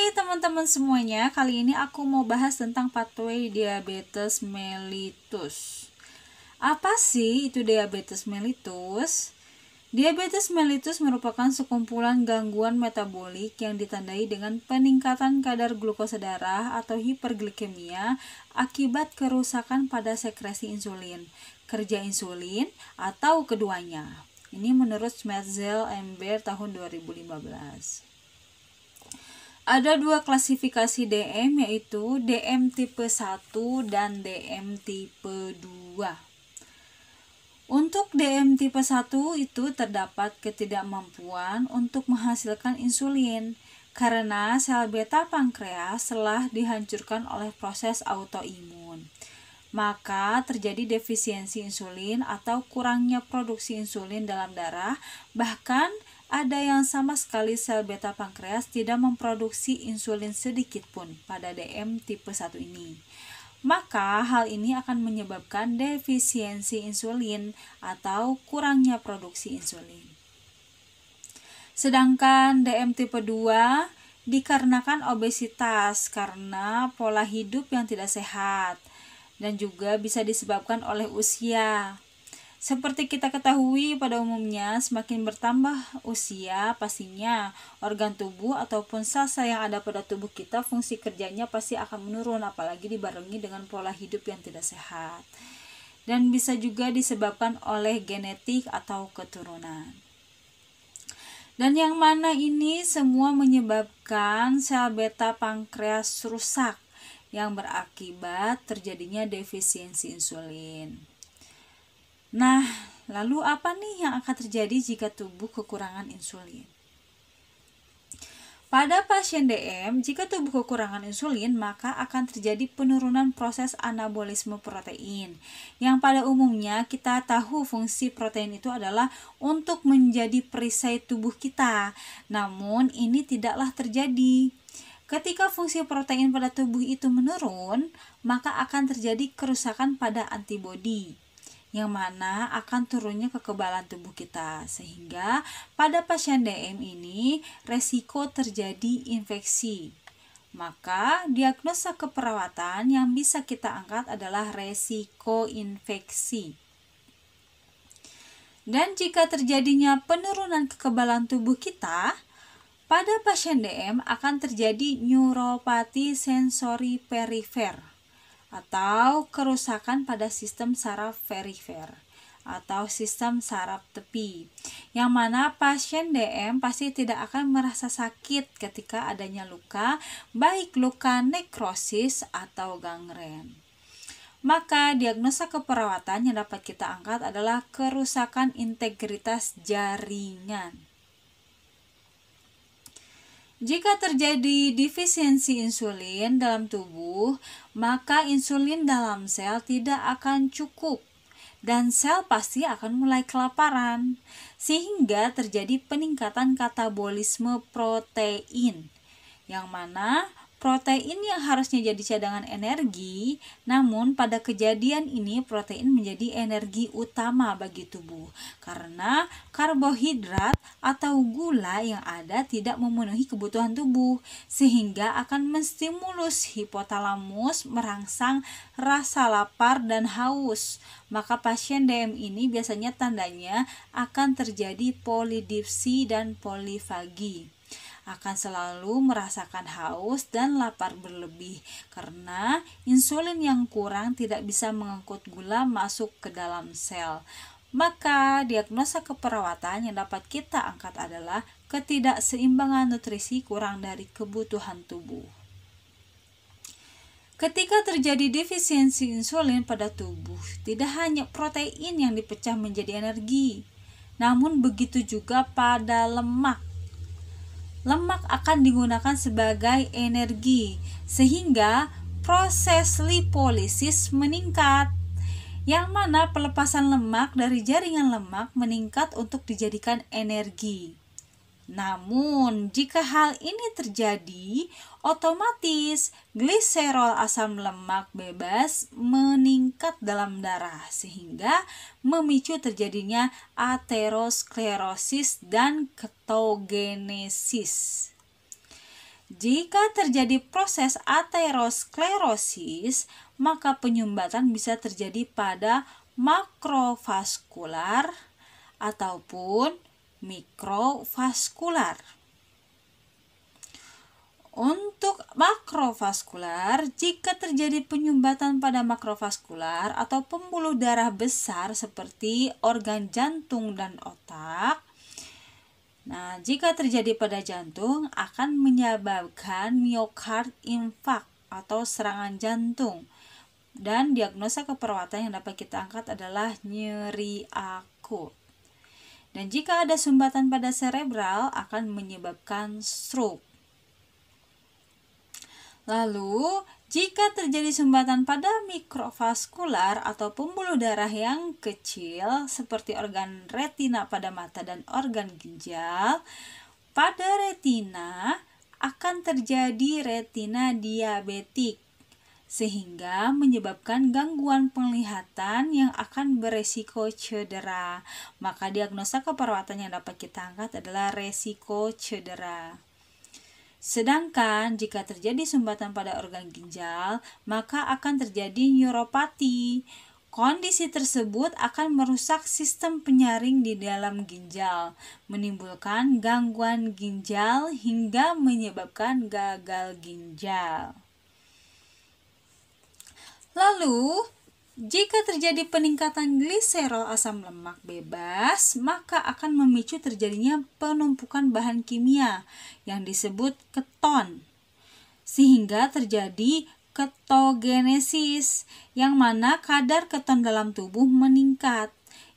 Hai teman-teman semuanya, kali ini aku mau bahas tentang pathway diabetes mellitus. Apa sih itu diabetes mellitus? Diabetes mellitus merupakan sekumpulan gangguan metabolik yang ditandai dengan peningkatan kadar glukosa darah atau hiperglikemia akibat kerusakan pada sekresi insulin, kerja insulin, atau keduanya. Ini menurut Schmetzel and Baer tahun 2015. Ada dua klasifikasi DM, yaitu DM tipe 1 dan DM tipe 2. Untuk DM tipe 1 itu terdapat ketidakmampuan untuk menghasilkan insulin karena sel beta pankreas telah dihancurkan oleh proses autoimun. Maka terjadi defisiensi insulin atau kurangnya produksi insulin dalam darah, bahkan ada yang sama sekali sel beta pankreas tidak memproduksi insulin sedikit pun pada DM tipe 1 ini. Maka hal ini akan menyebabkan defisiensi insulin atau kurangnya produksi insulin. Sedangkan DM tipe 2 dikarenakan obesitas karena pola hidup yang tidak sehat dan juga bisa disebabkan oleh usia. Seperti kita ketahui pada umumnya, semakin bertambah usia, pastinya organ tubuh ataupun sel-sel yang ada pada tubuh kita fungsi kerjanya pasti akan menurun, apalagi dibarengi dengan pola hidup yang tidak sehat. Dan bisa juga disebabkan oleh genetik atau keturunan. Dan yang mana ini semua menyebabkan sel beta pankreas rusak yang berakibat terjadinya defisiensi insulin. Nah, lalu apa nih yang akan terjadi jika tubuh kekurangan insulin? Pada pasien DM, jika tubuh kekurangan insulin, maka akan terjadi penurunan proses anabolisme protein. Yang pada umumnya kita tahu fungsi protein itu adalah untuk menjadi perisai tubuh kita. Namun ini tidaklah terjadi. Ketika fungsi protein pada tubuh itu menurun, maka akan terjadi kerusakan pada antibodi, yang mana akan turunnya kekebalan tubuh kita, sehingga pada pasien DM ini resiko terjadi infeksi. Maka diagnosa keperawatan yang bisa kita angkat adalah resiko infeksi. Dan jika terjadinya penurunan kekebalan tubuh kita, pada pasien DM akan terjadi neuropati sensori perifer atau kerusakan pada sistem saraf perifer atau sistem saraf tepi, yang mana pasien DM pasti tidak akan merasa sakit ketika adanya luka, baik luka nekrosis atau gangren. Maka diagnosa keperawatan yang dapat kita angkat adalah kerusakan integritas jaringan. Jika terjadi defisiensi insulin dalam tubuh, maka insulin dalam sel tidak akan cukup dan sel pasti akan mulai kelaparan, sehingga terjadi peningkatan katabolisme protein, yang mana protein yang harusnya jadi cadangan energi, namun pada kejadian ini protein menjadi energi utama bagi tubuh karena karbohidrat atau gula yang ada tidak memenuhi kebutuhan tubuh, sehingga akan menstimulus hipotalamus merangsang rasa lapar dan haus. Maka pasien DM ini biasanya tandanya akan terjadi polidipsi dan polifagi, akan selalu merasakan haus dan lapar berlebih karena insulin yang kurang tidak bisa mengangkut gula masuk ke dalam sel. Maka diagnosa keperawatan yang dapat kita angkat adalah ketidakseimbangan nutrisi kurang dari kebutuhan tubuh. Ketika terjadi defisiensi insulin pada tubuh, tidak hanya protein yang dipecah menjadi energi, namun begitu juga pada lemak. Lemak akan digunakan sebagai energi, sehingga proses lipolisis meningkat, yang mana pelepasan lemak dari jaringan lemak meningkat untuk dijadikan energi. Namun, jika hal ini terjadi, otomatis gliserol asam lemak bebas meningkat dalam darah sehingga memicu terjadinya aterosklerosis dan ketogenesis. Jika terjadi proses aterosklerosis, maka penyumbatan bisa terjadi pada makrovaskular ataupun mikrovaskular. Untuk makrovaskular, jika terjadi penyumbatan pada makrovaskular atau pembuluh darah besar seperti organ jantung dan otak, nah, jika terjadi pada jantung akan menyebabkan myocard infarct atau serangan jantung. Dan diagnosa keperawatan yang dapat kita angkat adalah nyeri akut. Dan jika ada sumbatan pada cerebral akan menyebabkan stroke. Lalu, jika terjadi sumbatan pada mikrovaskular atau pembuluh darah yang kecil seperti organ retina pada mata dan organ ginjal, pada retina akan terjadi retina diabetik sehingga menyebabkan gangguan penglihatan yang akan beresiko cedera. Maka diagnosa keperawatan yang dapat kita angkat adalah resiko cedera. Sedangkan jika terjadi sumbatan pada organ ginjal, maka akan terjadi neuropati. Kondisi tersebut akan merusak sistem penyaring di dalam ginjal, menimbulkan gangguan ginjal hingga menyebabkan gagal ginjal. Lalu, jika terjadi peningkatan gliserol asam lemak bebas, maka akan memicu terjadinya penumpukan bahan kimia yang disebut keton, sehingga terjadi ketogenesis, yang mana kadar keton dalam tubuh meningkat,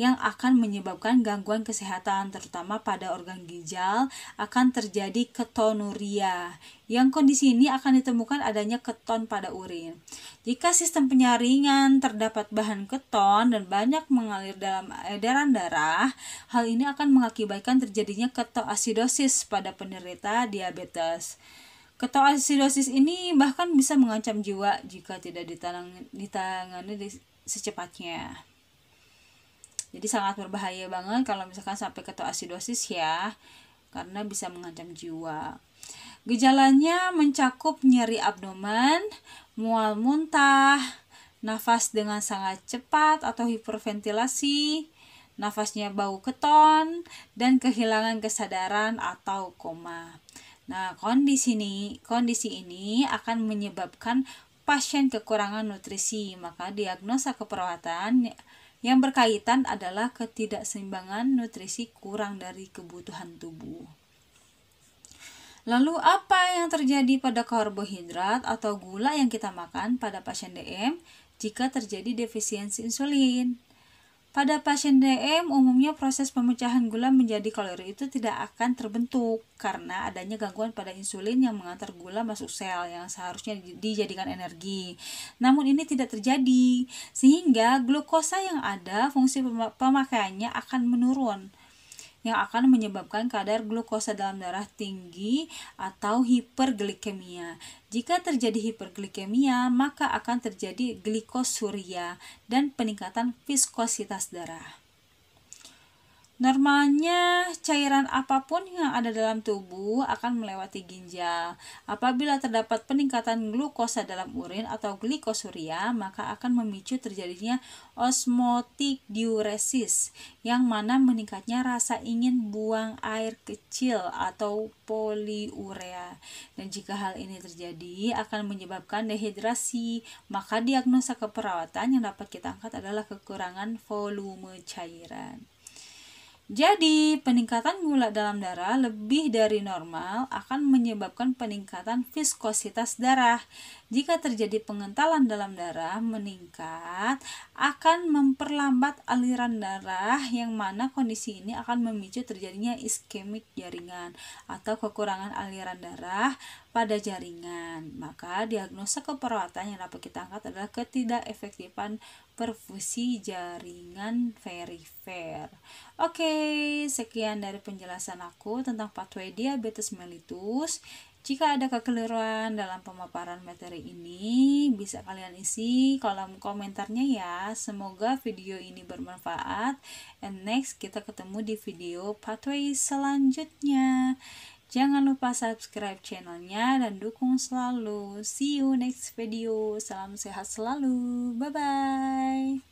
yang akan menyebabkan gangguan kesehatan, terutama pada organ ginjal akan terjadi ketonuria, yang kondisi ini akan ditemukan adanya keton pada urin. Jika sistem penyaringan terdapat bahan keton dan banyak mengalir dalam edaran darah, hal ini akan mengakibatkan terjadinya ketoasidosis pada penderita diabetes. Ketoasidosis ini bahkan bisa mengancam jiwa jika tidak ditangani secepatnya. Jadi sangat berbahaya banget kalau misalkan sampai ketoasidosis ya, karena bisa mengancam jiwa. Gejalanya mencakup nyeri abdomen, mual muntah, nafas dengan sangat cepat atau hiperventilasi, nafasnya bau keton, dan kehilangan kesadaran atau koma. Nah, kondisi ini akan menyebabkan pasien kekurangan nutrisi, maka diagnosa keperawatan yang berkaitan adalah ketidakseimbangan nutrisi kurang dari kebutuhan tubuh. Lalu apa yang terjadi pada karbohidrat atau gula yang kita makan pada pasien DM jika terjadi defisiensi insulin? Pada pasien DM umumnya proses pemecahan gula menjadi kalori itu tidak akan terbentuk karena adanya gangguan pada insulin yang mengantar gula masuk sel yang seharusnya dijadikan energi. Namun ini tidak terjadi sehingga glukosa yang ada fungsi pemakaiannya akan menurun, yang akan menyebabkan kadar glukosa dalam darah tinggi atau hiperglikemia. Jika terjadi hiperglikemia, maka akan terjadi glikosuria dan peningkatan viskositas darah. Normalnya, cairan apapun yang ada dalam tubuh akan melewati ginjal. Apabila terdapat peningkatan glukosa dalam urin atau glikosuria, maka akan memicu terjadinya osmotic diuresis, yang mana meningkatnya rasa ingin buang air kecil atau poliurea. Dan jika hal ini terjadi, akan menyebabkan dehidrasi, maka diagnosa keperawatan yang dapat kita angkat adalah kekurangan volume cairan. Jadi, peningkatan gula dalam darah lebih dari normal akan menyebabkan peningkatan viskositas darah. Jika terjadi pengentalan dalam darah meningkat, akan memperlambat aliran darah, yang mana kondisi ini akan memicu terjadinya iskemik jaringan atau kekurangan aliran darah pada jaringan. Maka diagnosa keperawatan yang dapat kita angkat adalah ketidakefektifan perfusi jaringan perifer. Oke, sekian dari penjelasan aku tentang pathway diabetes mellitus. Jika ada kekeliruan dalam pemaparan materi ini, bisa kalian isi kolom komentarnya ya. Semoga video ini bermanfaat. And next, kita ketemu di video pathway selanjutnya. Jangan lupa subscribe channelnya dan dukung selalu. See you next video. Salam sehat selalu. Bye-bye.